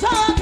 Talk.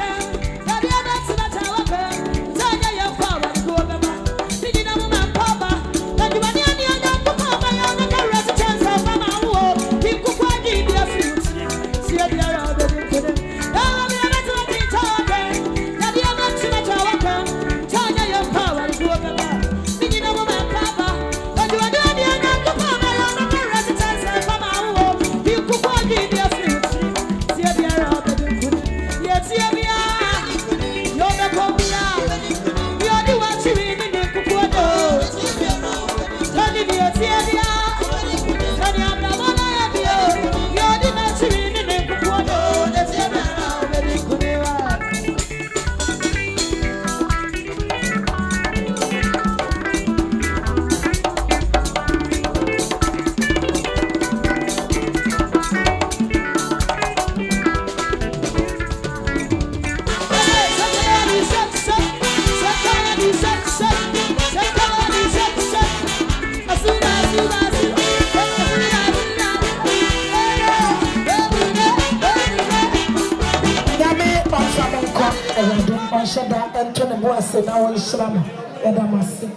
shada and Tony Boas and our Shrama and I must say.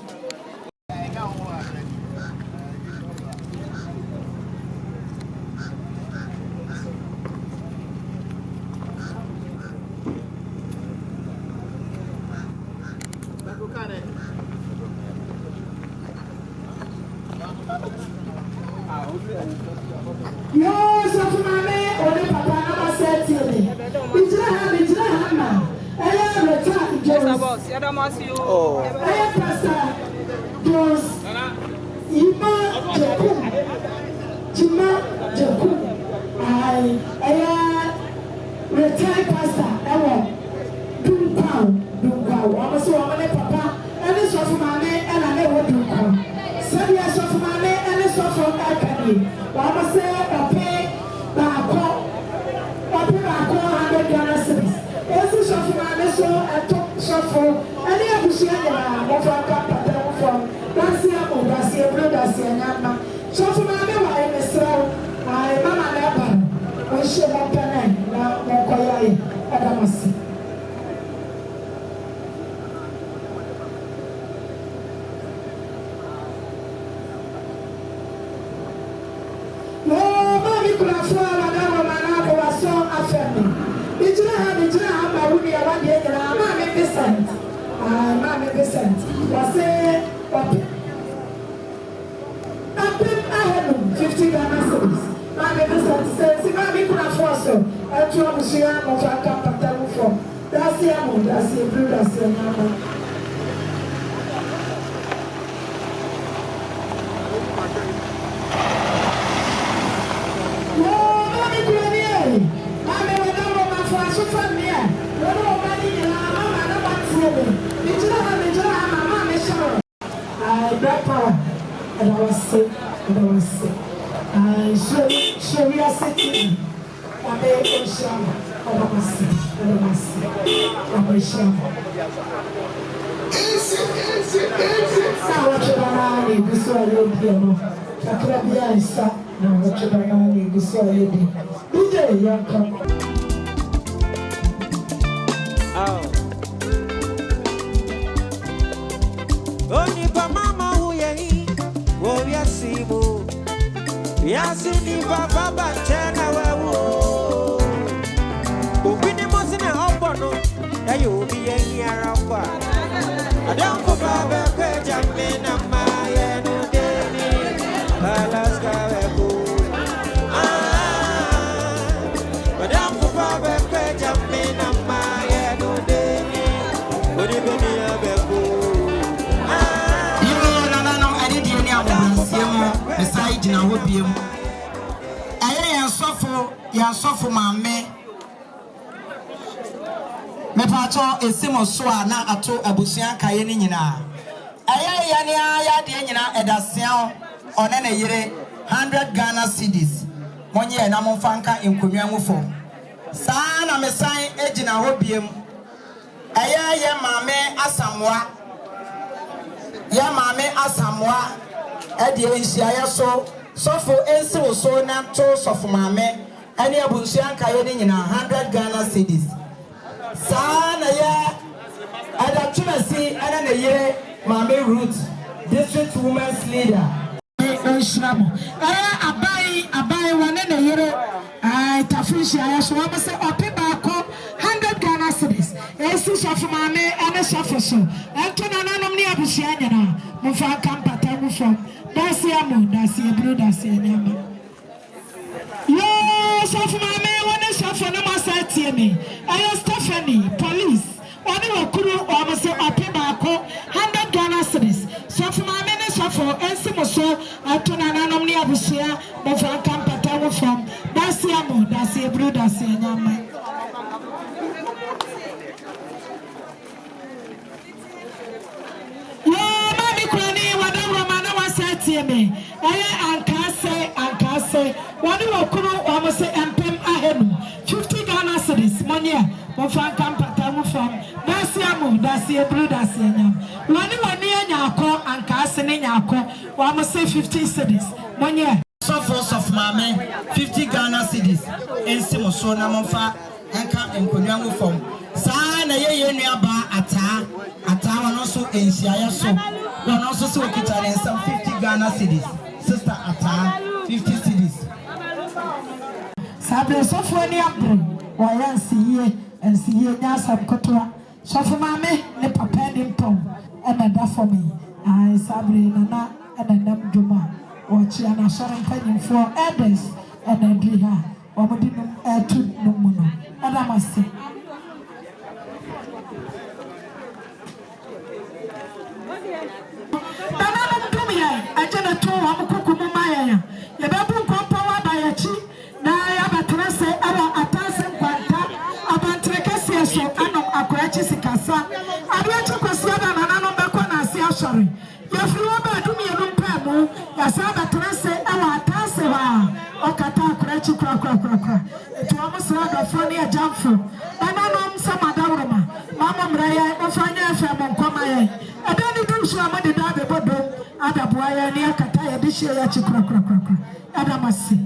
Yes, of my man, or the papa, I said to me. It's not now. I am a child. Yes, I must you. Oh, I am Pastor Jones. Ima Jacob. I am retired pastor. I want do pound. I'm so I'm a papa. And it's of my man, and I never do come. 7 years of my man, and it's of my company. Mama say, "Okay, back 100 Ghana cedis." Esi sọfún ma ne so ẹtọ sọfún ẹni abusua nyinaa mo fa nka pata mo fam dansi amu dansi eburo dansi ẹnyama sọfún ma ne wa ẹni sẹw ayi mama ne ba o n ṣe mo pẹnẹ na mo kọ ya yi ẹda mo si. Mami kura fún ọlọdọ wọn ma na bọ wa sọ afẹ mi. Bijira ha ma wuni ya wadi ejira Mami Vincent wase apim ahenu 50 Ghana cedis Mami Vincent say si Mami kuna force etu abusuya mo fa ka patamu for dasi amu dasi ebru dasi nyama Mami kuna ni Mami so from here, no money in mama, no one's living. Mijira, mama, Michelle. I brought power, and I was sick. I show we are sitting. I made a shama, and I was sick. Now what you banana, this one you'll be able. Takrabia is up. Now what you banana, this one you'll be. DJ, young couple. Oni pa mama huye wo yasimu yasini baba bachana wawo ubini mosine obono ayo bi yen ara kwa adam ko baba kwe jamena maye no deni balaska weko adam ko baba kwe jamena maye no deni odi beni abeko beside na hobiem aye yan sofo mamme me pacho esimo so a na ato abusuan kaye ni nyina aye ya ne ya de nyina edasian one na yire 100 Ghana cedis monye na momfanka enkonwa mufo saa na mesan ejina hobiem aye ye mamme asamwa edi enhia so sofo ensi wo so na to sofo maame ene abunsuan kaye ni nyina 100 Ghana cedis saa na ya ada tumasi ana na yire maame Ruth district women's leader Shramo abai wane na yire tafushi aya so wa se ope baako 100 Ghana cedis esi sofo maame ene sofo so ento na nanom ni abusua nyina mo fa kampata mo from dasi amu dasi ebru dasi nyama yo sofo maame wane sofo no masa tie me ayo Stephanie police oni wakuru o mo se ope baako 100 Ghana cedis sofo maame ne sofo ensi mo so ento na nanom ni abusua mo fa kampata mo from dasi amu dasi ebru dasi nyama me aye ankase wani wakuru wa mo se empem ahenu 50 Ghana cedis money mo fan kampata mo fam dasi amu dasi ebru dasi anyam wani anyako ankase ne nyako wa mo se 50 cedis money sofo of mame 50 Ghana cedis ensi mo so na mo fa enka enkonwa mo fam saa na ye nuaba Ata one also Asia so. One also so kita some 50 Ghana cedis. Sister Ata 50 cedis. Sabre so for any abro. Why see and see nya sam kotoa. So for mame ne papa ni mpom. And that for me. I Sabre nana and nam juma. Watch an assurance penny for elders and a driha. Or didn't air to no mono. And I must say. I just told one cook Maya. The babu compound by a chi. Now I have a trace our atasan quanta. About Trecasia, so I know a quaches in Casa. I went to Cosada and I know Bacona, sorry. Your fluba to me a room pebble. Yasaba trace our Taseva. O Cata Cratchy Cracker. It almost like a funny jump for. And I know some Adama. Mamma Mraya, or Fania Famon Comaya. I don't do so much about the Bodo. Ada boya ni akata ya dishi ya chikura. Ada masi.